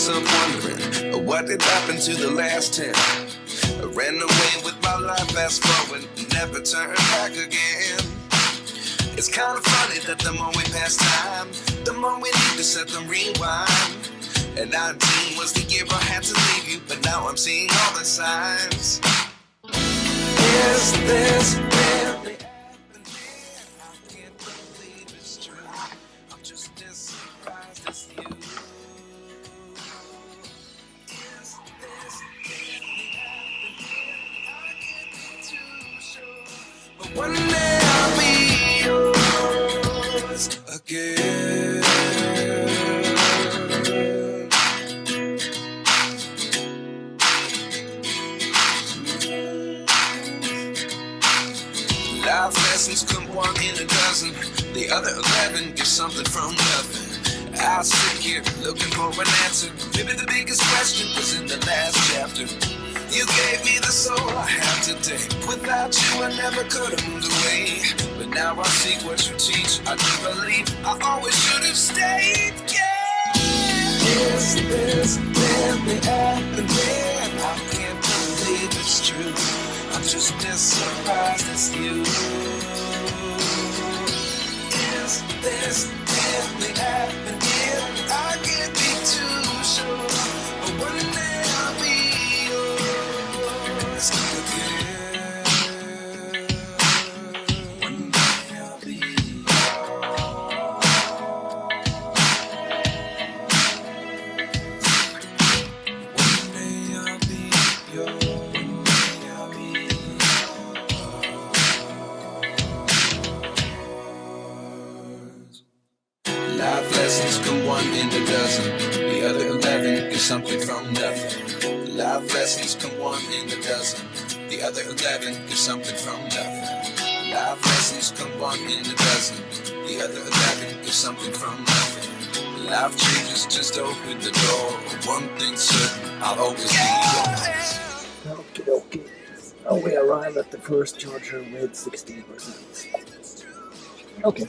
myself wondering, what did happen to the last 10? I ran away with my life, fast forward, never turn back again. It's kind of funny that the more we pass time, the more we need to set them rewind. And 19 was the year I had to leave you, but now I'm seeing all the signs. Is this really happening? I can't believe it's true. I'm just as surprised as you. Is this really happening? I can't be too sure. But one day I'll be yours again. Life lessons come one in a dozen. The other 11 get something from nothing. I sit here looking for an answer. Maybe the biggest question was in the last chapter. You gave me the soul I have today. Without you I never could have moved away. But now I see what you teach. I do believe I always should have stayed. Yeah. Is this really happening? I can't believe it's true. I'm just as surprised as you. Is this really happening? I can't be too sure. But one day I'll be yours again. One day I'll be Life lessons come one in a dozen. The other 11 is something from nothing. Life lessons come one in a dozen. The other 11 is something from nothing. Life lessons come one in a dozen. The other 11 is something from nothing. Life changes, just open the door. One thing's certain, I'll always be yours. Okie dokie. Oh, we arrived at the first charger with 16%. Okay.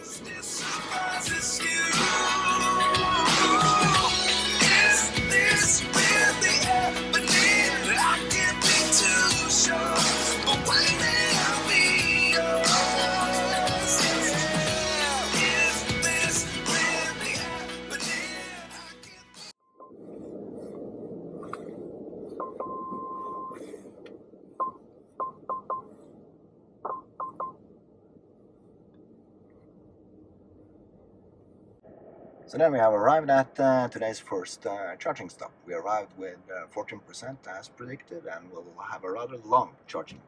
So then we have arrived at today's first charging stop. We arrived with 14% as predicted, and we'll have a rather long charging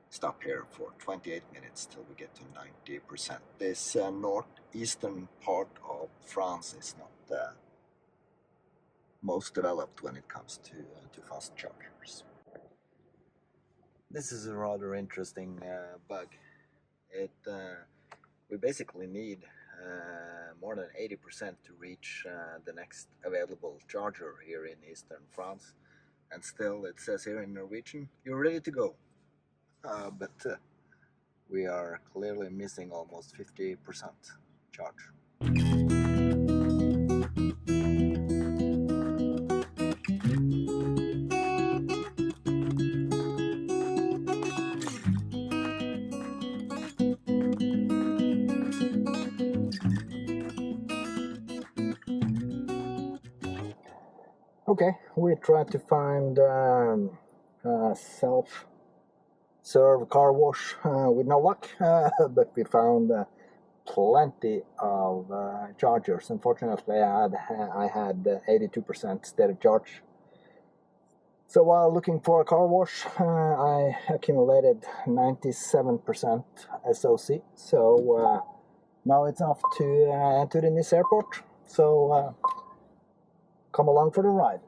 stop here for 28 minutes till we get to 90%. This northeastern part of France is not the most developed when it comes to fast chargers. This is a rather interesting bug. We basically need more than 80% to reach the next available charger here in eastern France, and still it says here in Norwegian, you're ready to go. But we are clearly missing almost 50% charge. Okay, we tried to find a self-serve car wash with no luck, but we found plenty of chargers. Unfortunately, I had 82% state of charge. So while looking for a car wash, I accumulated 97% SOC. So now it's off to the Nice airport. So come along for the ride.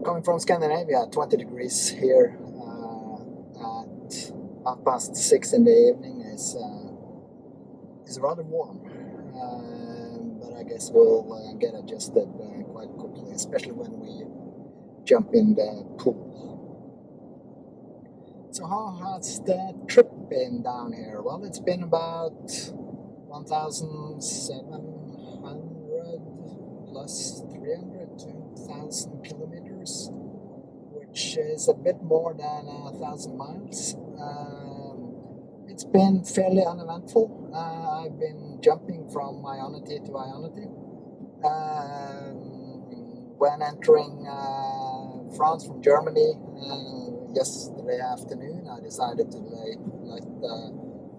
Coming from Scandinavia, 20 degrees here at 6:30 in the evening is rather warm. But I guess we'll get adjusted quite quickly, especially when we jump in the pool. So how has the trip been down here? Well, it's been about 1,700 plus 300, 2,000 kilometers, which is a bit more than 1,000 miles. It's been fairly uneventful. I've been jumping from Ionity to Ionity. When entering France from Germany yesterday afternoon, I decided to let the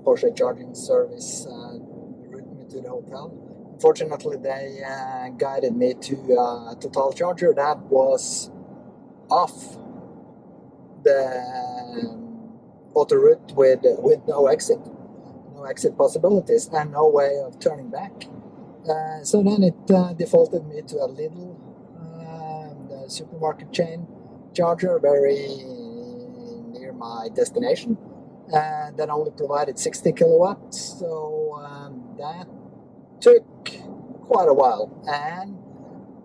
Porsche charging service route me to the hotel. Unfortunately, they guided me to a Total charger that was off the auto route with no exit possibilities and no way of turning back. So then it defaulted me to a Lidl, the supermarket chain charger, very near my destination, that only provided 60 kilowatts. So that took quite a while, and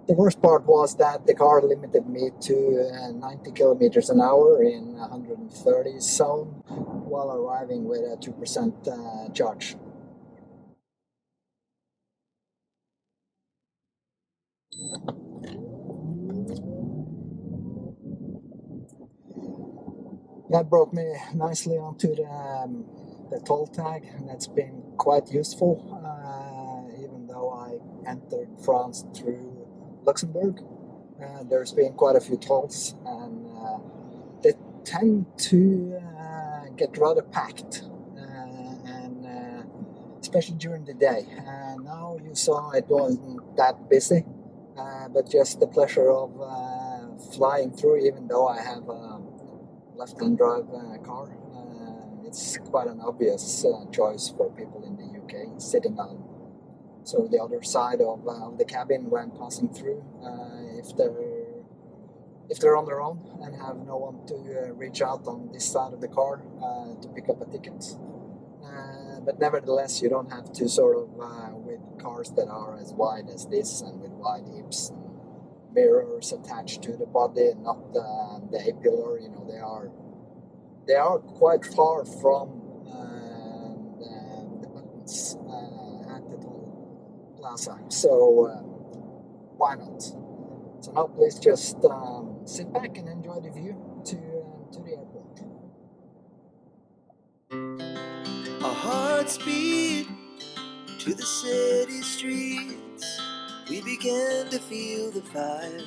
the worst part was that the car limited me to 90 kilometers an hour in 130 zone while arriving with a 2% charge. That brought me nicely onto the toll tag, and that's been quite useful, even though I entered France through Luxembourg. There's been quite a few tolls, and they tend to get rather packed, and especially during the day. Now you saw it wasn't that busy, but just the pleasure of flying through, even though I have a left-hand drive car. It's quite an obvious choice for people in the UK, sitting on sort of the other side of the cabin when passing through, if they're on their own and have no one to reach out on this side of the car to pick up a ticket. But nevertheless, you don't have to sort of with cars that are as wide as this and with wide hips and mirrors attached to the body and not the A-pillar. You know, they are quite far from the buttons at the toll plaza. So why not? So now please just sit back and enjoy the view to the airport. Our hearts beat to the city streets. We began to feel the fire.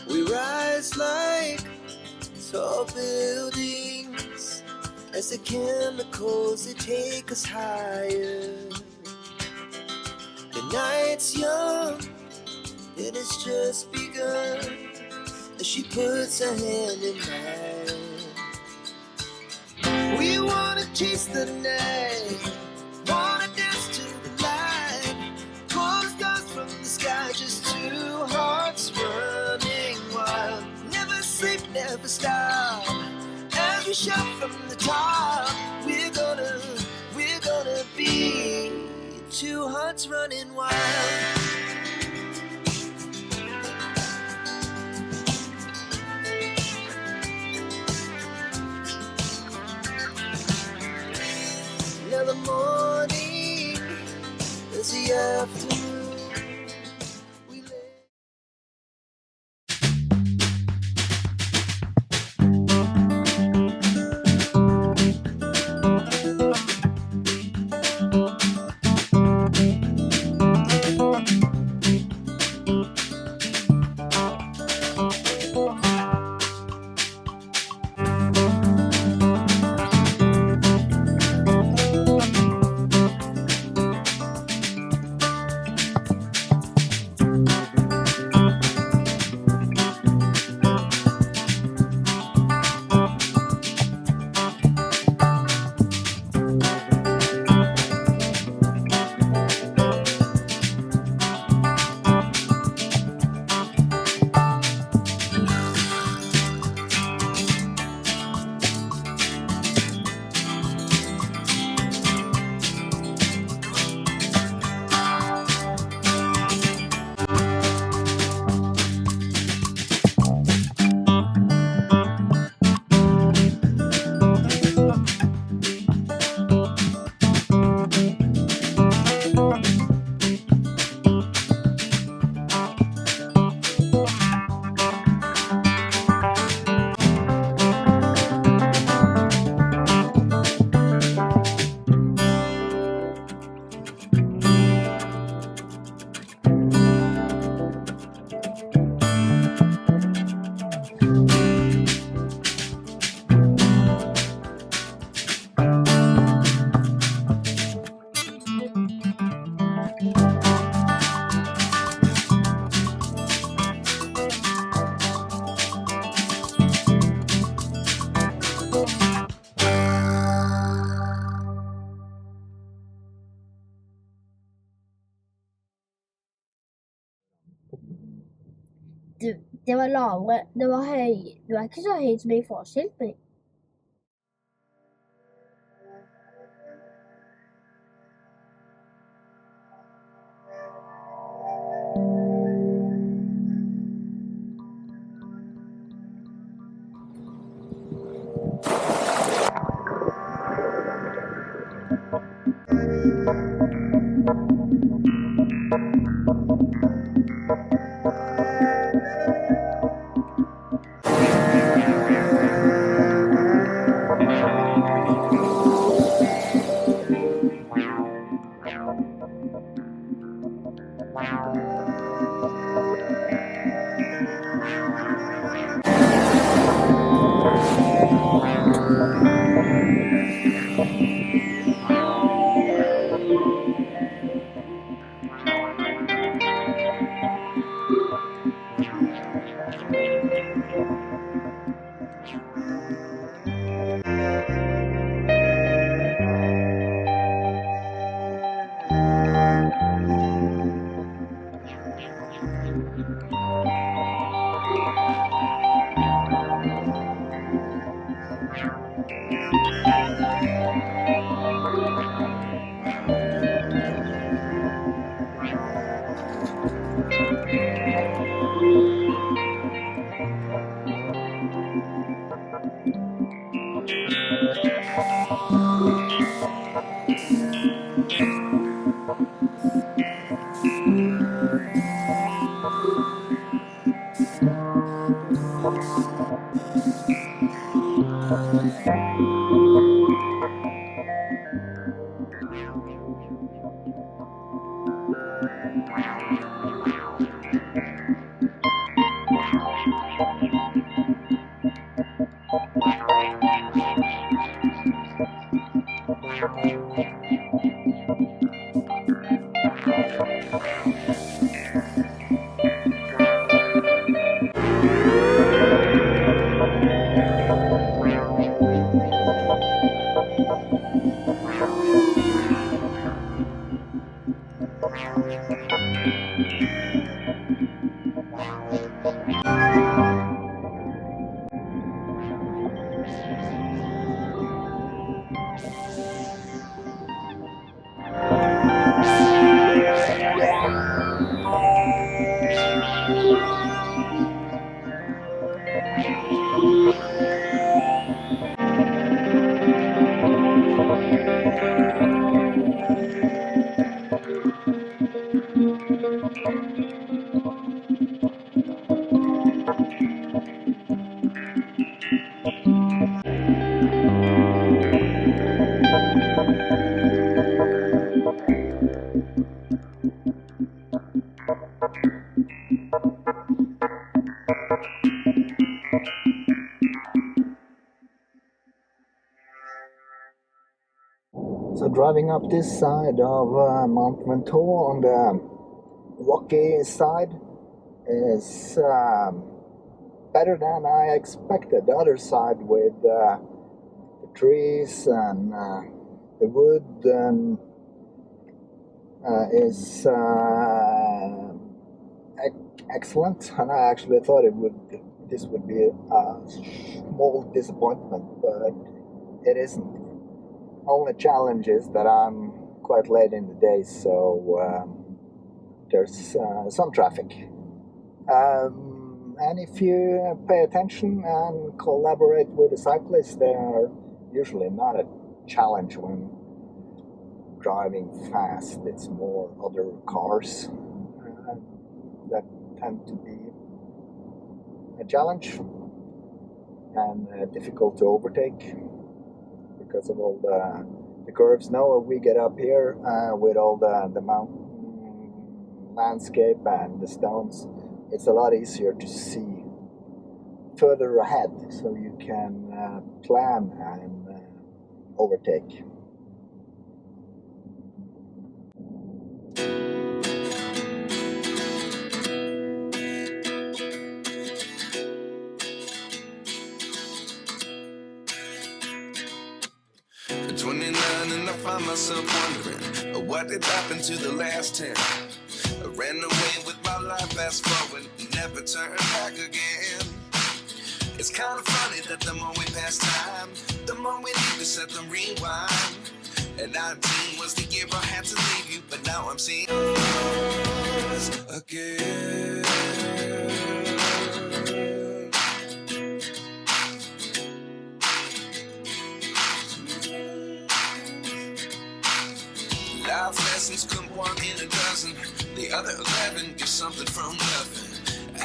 We rise like tall buildings as the chemicals they take us higher. The night's young and it's just begun as she puts her hand in mine. We wanna chase the night, wanna dance to the light, pull stars from the sky, just two hearts running wild. Never sleep, never stop, as we shout from the top. We're gonna be two hearts running wild. Now the morning is the afternoon. We lay det var lavere. Det var ikke så høyt som jeg forestilte meg. So driving up this side of Mount Ventoux on the rocky side is better than I expected. The other side with the trees and the wood and is excellent, and I actually thought this would be a small disappointment, but it isn't. Only challenge is that I'm quite late in the day, so there's some traffic. And if you pay attention and collaborate with the cyclists, they are usually not a challenge when driving fast. It's more other cars that tend to be a challenge and difficult to overtake because of all the curves. Now we get up here with all the mountain landscape and the stones, it's a lot easier to see further ahead, so you can plan and overtake. At 29 and I find myself wondering what did happen to the last 10. I ran away with my life, fast forward, now never turn back again. It's kind of funny that the more we pass time, the more we need to set them rewind. And 19 was the year I had to leave you, but now I'm seeing yours again. Life lessons come one in a dozen. The other 11 get something from nothing.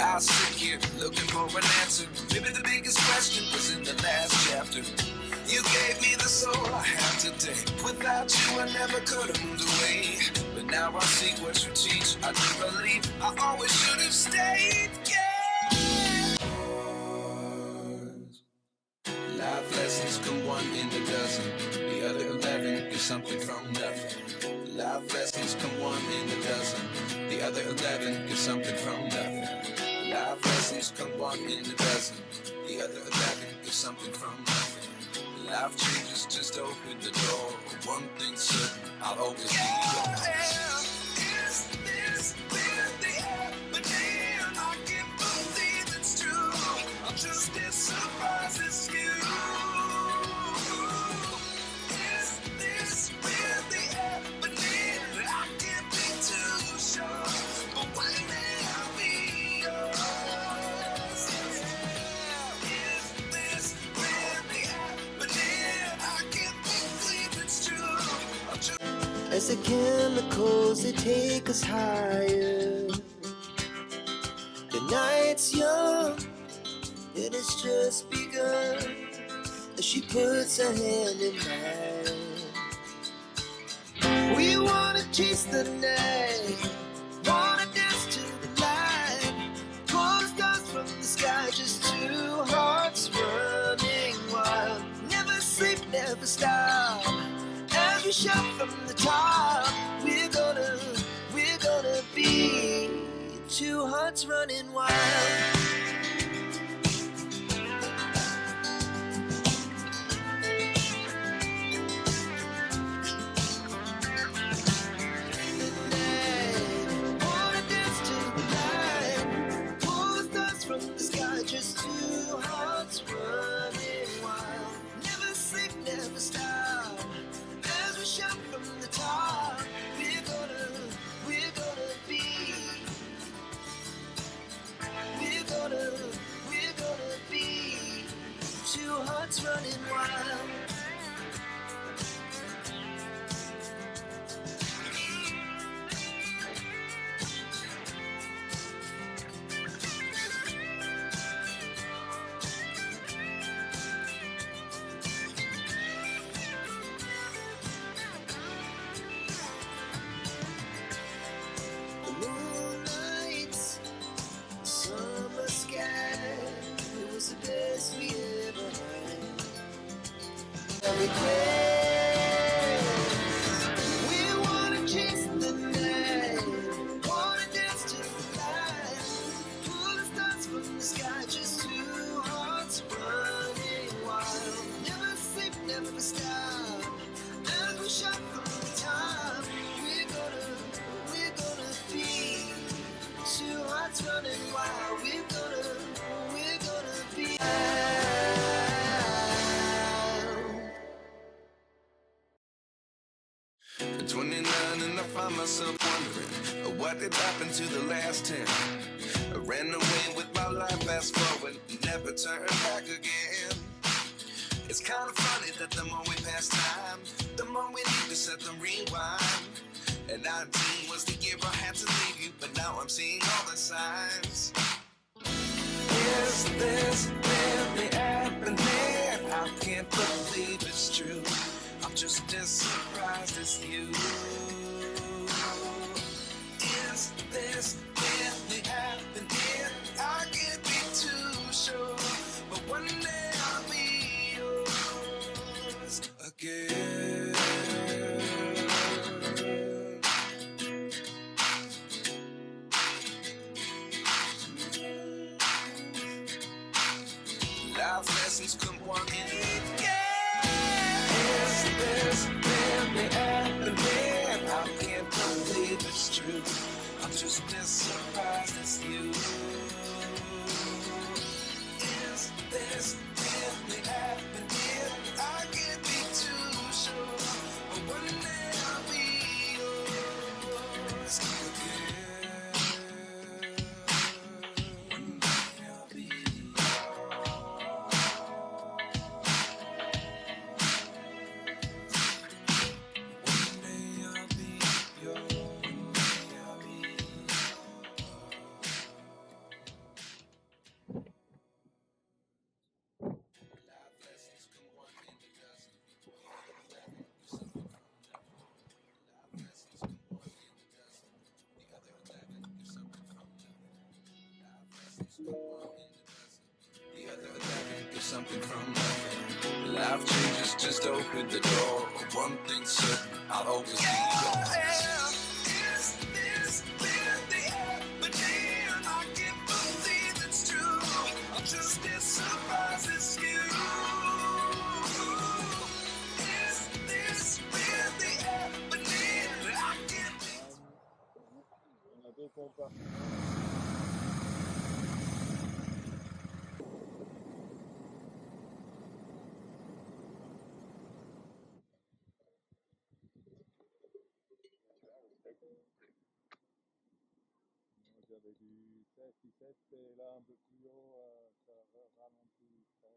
I sit here looking for an answer. Maybe the biggest question was in the last chapter. You gave me the soul I have today. Without you, I never could have moved away. But now I see what you teach. I do believe I always should have stayed. Yeah. Life lessons come one in a dozen. The other 11 get something from nothing. Life lessons come one in a dozen. The other 11 get something from nothing. Life lessons come one in a dozen. The other 11 get something from nothing. Life changes, just open the door. One thing's certain, I'll always be yours. Is this really happening? I can't believe it's true. I'm just as surprised as you. Is this really happening? I can't be too sure, but one day I'll be yours. Is this really happening? I can't believe it's true. I'm just as the chemicals they take us higher. The night's young, it has just begun. As she puts her hand in mine, we wanna chase the night, wanna dance to the light. Pull the stars from the sky, just two hearts running wild. Never sleep, never stop. As we shout from the top, we're gonna be two hearts running wild. Wanna dance to the light, pull the stars from the sky, just two hearts running wild. Never sleep, never stop. As we shout from the top, we're gonna be. We're gonna be two hearts running wild. The moonlights, summer sky, it was the best we ever had. Every place, we wanna chase the night, wanna dance to the light, pull the stars from the sky, just two hearts running wild. Never sleep, never stop. As we shout from the top, we're gonna be two hearts running wild. We're gonna be At 29 and I find myself wondering what did happen to the last 10. I ran away with my life, fast forward, never turn back again. It's kind of funny that the more we pass time, the more we need to set them rewind. And 19 was the year I had to leave you, but now I'm seeing all the signs. Is this really happening? I can't believe it's true. I'm just as surprised as you. Is this really happening? I can't be too sure, but one day I'll be yours again. Life lessons come one in a Is this really happening? I can't believe it's true. I'm just as surprised as you. The other 11 get something from nothing. Life changes just open the door. One thing's certain, I'll always be yours. Is this really happening? I can't believe it's true. I'm just as surprised as you. Is this really happening? I can't. On a deux compas. J'avais du 16, 17 et là un peu plus haut, ça ralentit 13.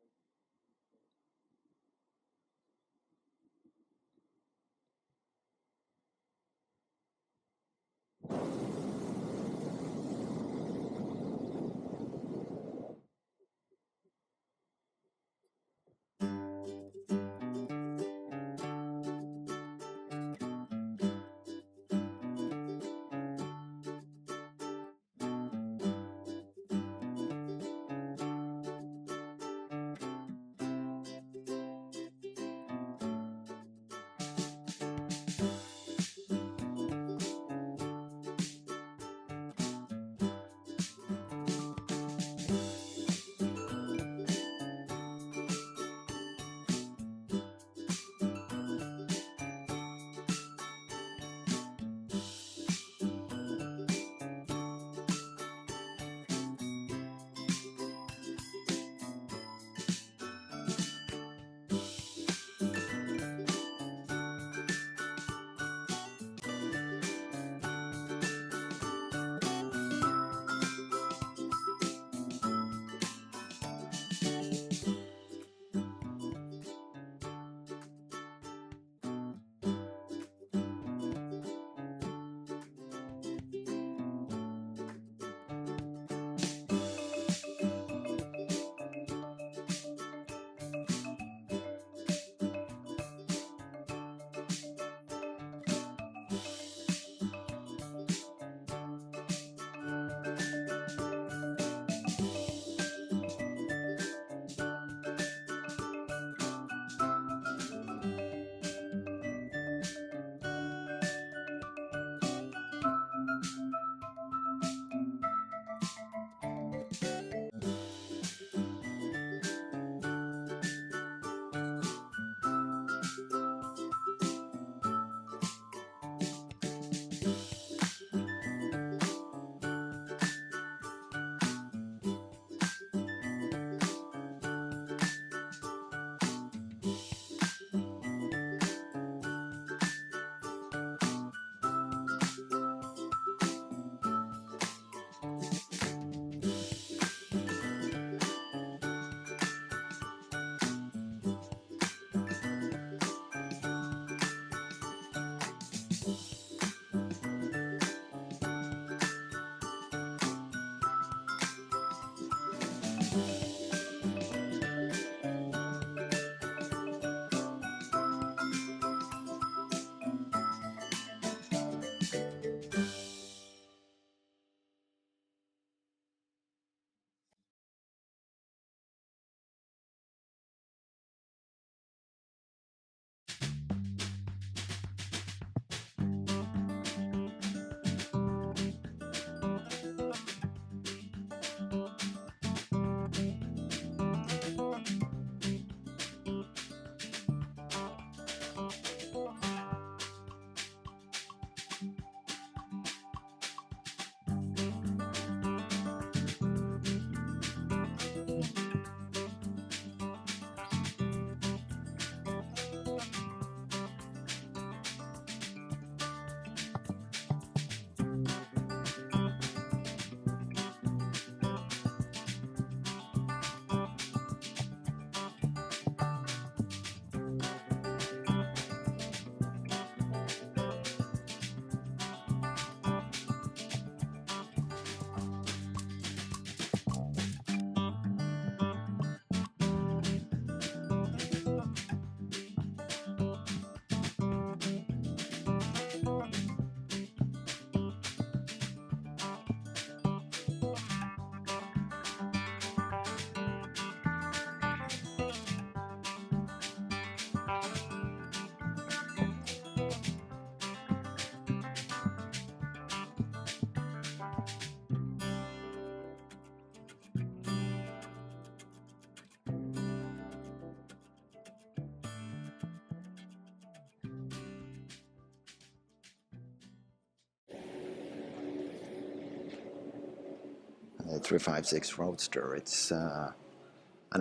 356 Roadster. It's an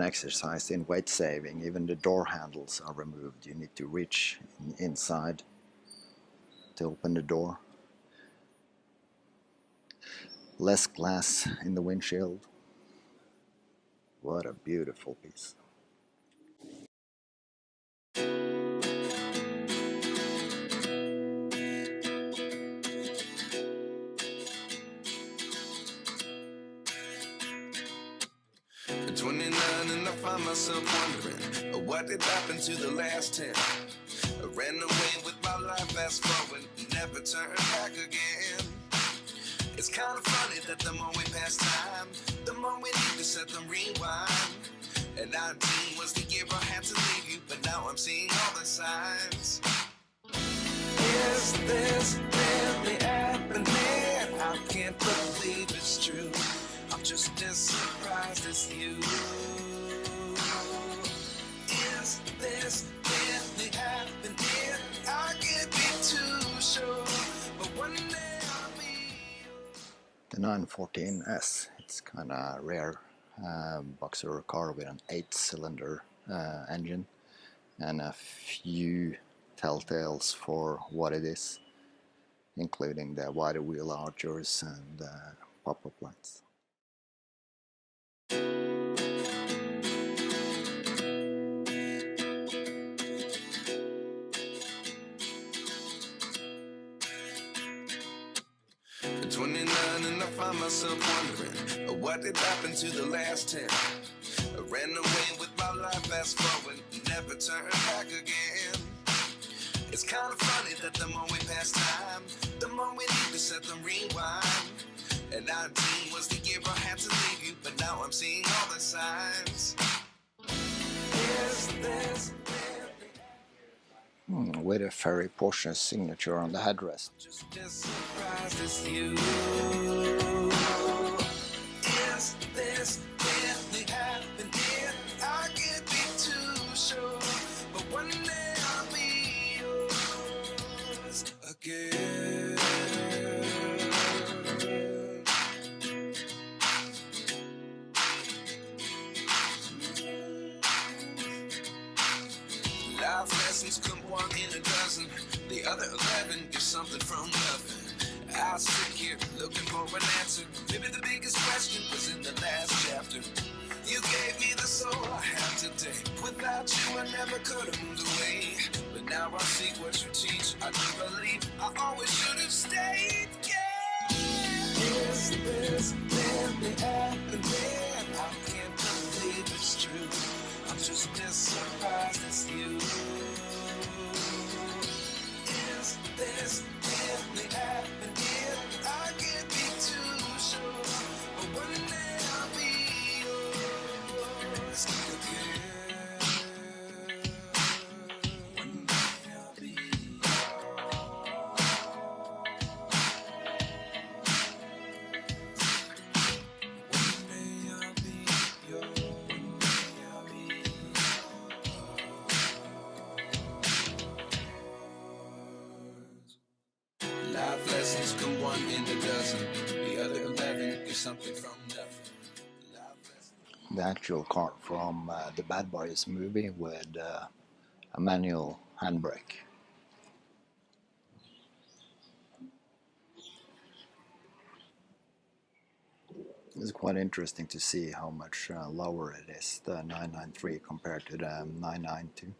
exercise in weight saving. Even the door handles are removed. You need to reach inside to open the door. Less glass in the windshield. What a beautiful piece. At 29 and I find myself wondering what did happen to the last 10. I ran away with my life, fast forward, never turn back again. It's kind of funny that the more we pass time, the more we need to set them rewind. And 19 was the year I had to leave you, but now I'm seeing all the signs. Is this really happening? I can't believe it's true. I'm just as surprised as you. Is this really happening? I can't be too sure, but one day I'll be. The 914S, it's kind of rare boxer car with an 8-cylinder engine, and a few telltales for what it is, including the wider wheel archers and pop-up lights. At 29 and I find myself wondering what did happen to the last 10. I ran away with my life, fast forward, never turn back again. It's kind of funny that the more we pass time, the more we need to set them rewind. And 19 was the year I had to leave you, but now I'm seeing all the signs. Is this with a Ferry Porsche signature on the headrest. just as surprised as you? Is this really happening? I can't be too sure, but one day I'll be yours again. Life lessons come one in a dozen. The other 11 get something from nothing. I sit here looking for an answer. Maybe the biggest question was in the last chapter. You gave me the soul I have today. Without you, I never could have moved away. But now I see what you teach. I do believe I always should have stayed. Yeah. Is this really happening? I can't believe it's true. I'm just as surprised as you. Is this really happening? I can't be too sure, but one day I'll be yours again. One day I'll be One day I'll be yours. One day I'll be yours. Life lessons come one in a dozen. The other 11 get something from nothing. Life lessons. The actual car from the Bad Boys movie with a manual handbrake. It's quite interesting to see how much lower it is, the 993 compared to the 992.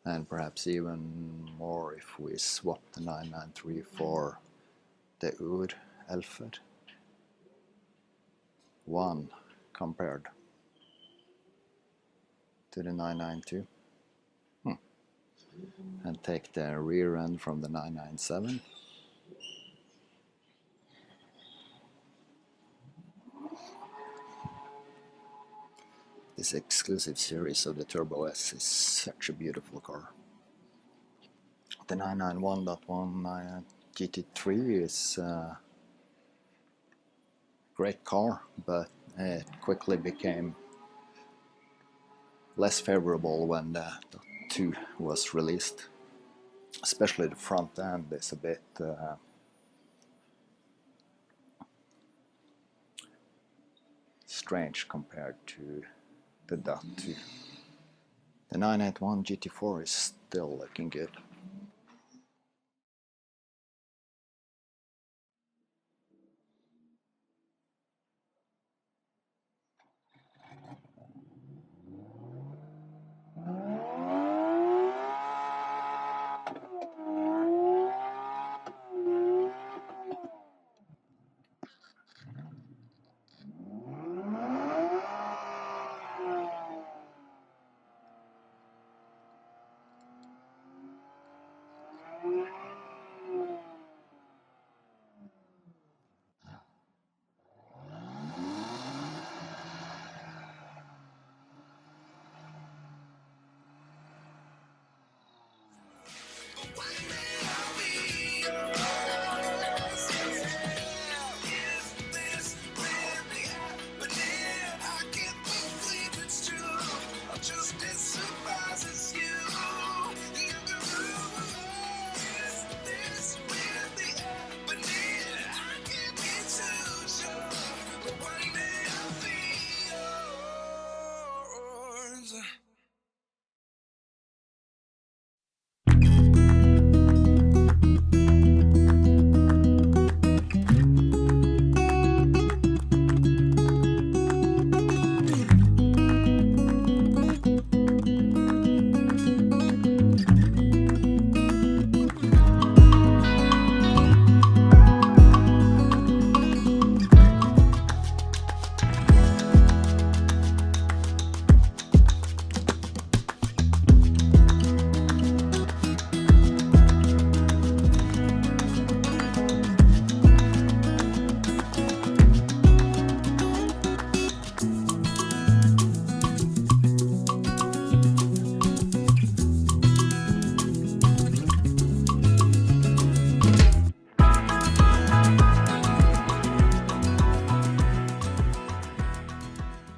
And perhaps even more if we swap the 993 for the Ur Elfed 1 compared to the 992. And take the rear end from the 997. This exclusive series of the Turbo S is such a beautiful car. The 991.1 GT3 is a great car, but it quickly became less favorable when the 2 was released. Especially the front end is a bit strange compared to the Dot 2. The 981 GT4 is still looking good.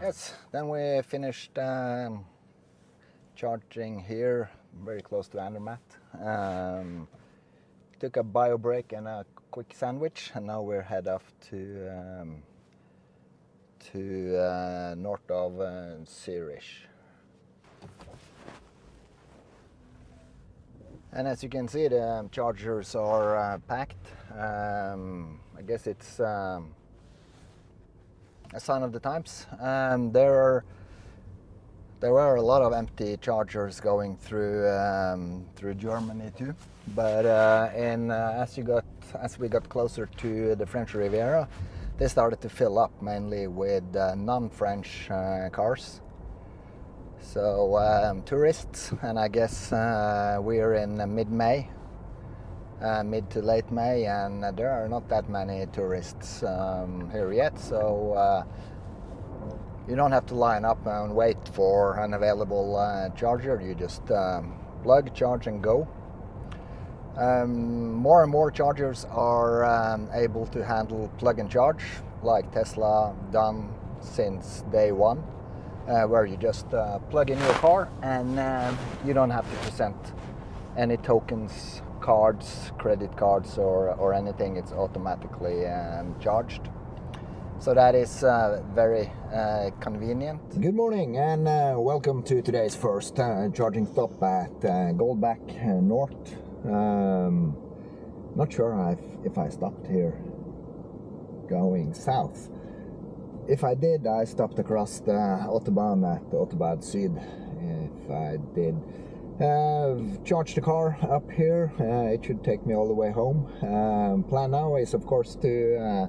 Yes, then we finished charging here, very close to Andermatt. Took a bio break and a quick sandwich, and now we're head off to north of Zurich. And as you can see, the chargers are packed. I guess it's a sign of the times. There were a lot of empty chargers going through Germany too, but as we got closer to the French Riviera, they started to fill up mainly with non-French cars. So tourists, and I guess we're in mid-May. Mid to late May, and there are not that many tourists here yet, so you don't have to line up and wait for an available charger. You just plug, charge and go. More and more chargers are able to handle plug and charge, like Tesla done since day one, where you just plug in your car and you don't have to present any tokens, cards, credit cards or anything. It's automatically charged. So that is very convenient. Good morning and welcome to today's first charging stop at Goldback North. Not sure if I stopped here going south. If I did, I stopped across the Autobahn at Autobahn Syd. If I did charge the car up here, it should take me all the way home. Plan now is of course to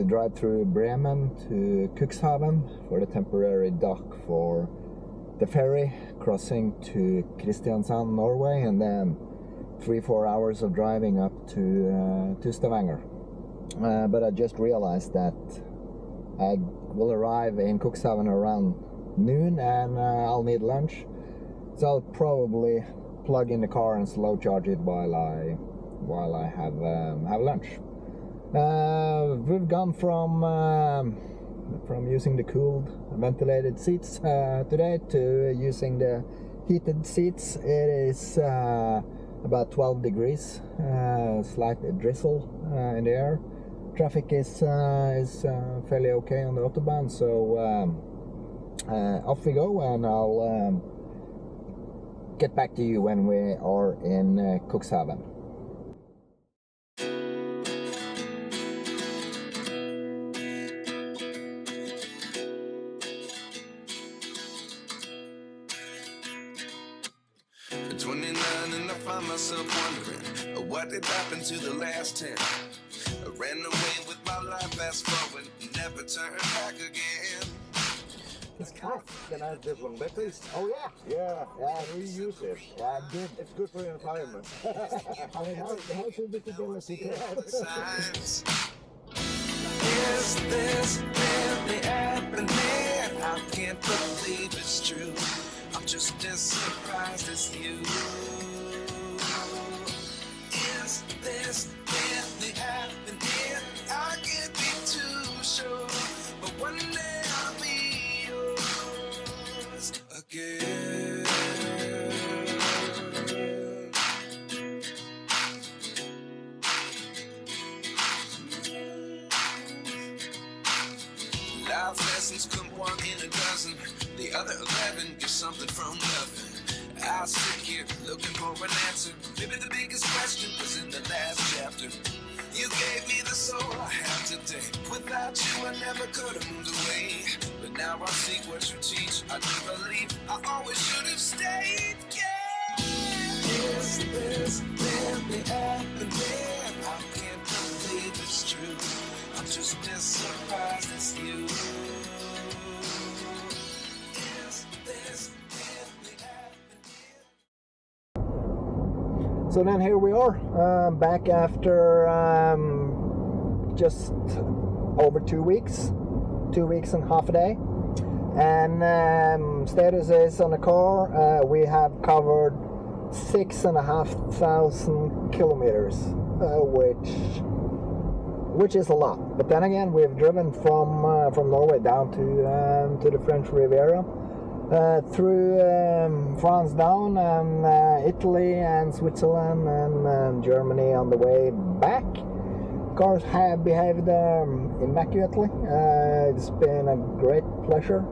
drive through Bremen to Cuxhaven for the temporary dock for the ferry crossing to Kristiansand, Norway, and then 3-4 hours of driving up to Stavanger. But I just realized that I will arrive in Cuxhaven around noon, and I'll need lunch, so I'll probably plug in the car and slow charge it while I have lunch. We've gone from using the cooled ventilated seats today to using the heated seats. It is about 12 degrees, slight drizzle in the air. Traffic is fairly okay on the autobahn, so off we go, and I'll get back to you when we are in Cuxhaven. At 29 and I find myself wondering what did happen to the last 10. I ran away with my life, fast forward, never turn back again. It's tough. Can I have this one back, please? Oh yeah, Yeah, I reuse it. yeah, good. It's good for your environment. I mean, how should visibility Signs. Is this really happening? I can't believe it's true. I'm just as surprised as you. Is this really happening? I can't be too sure, but one day I'll be yours again. Life lessons come one in a dozen. The other 11 get something from nothing. I sit here looking for an answer. Maybe the biggest question was in the last chapter. You gave me the soul I have today. Without you I never could have moved away. But now I see what you teach. I do believe I always should have stayed. Yeah. Is this really happening? I can't believe it's true. I'm just as surprised as you. Is this really happening? So then here we are, back after just over 2 weeks, 2 weeks and half a day. And status is on the car, we have covered 6,500 kilometers, which is a lot. But then again, we've driven from Norway down to the French Riviera, through France down, and Italy and Switzerland and Germany on the way back. Cars have behaved immaculately. It's been a great pleasure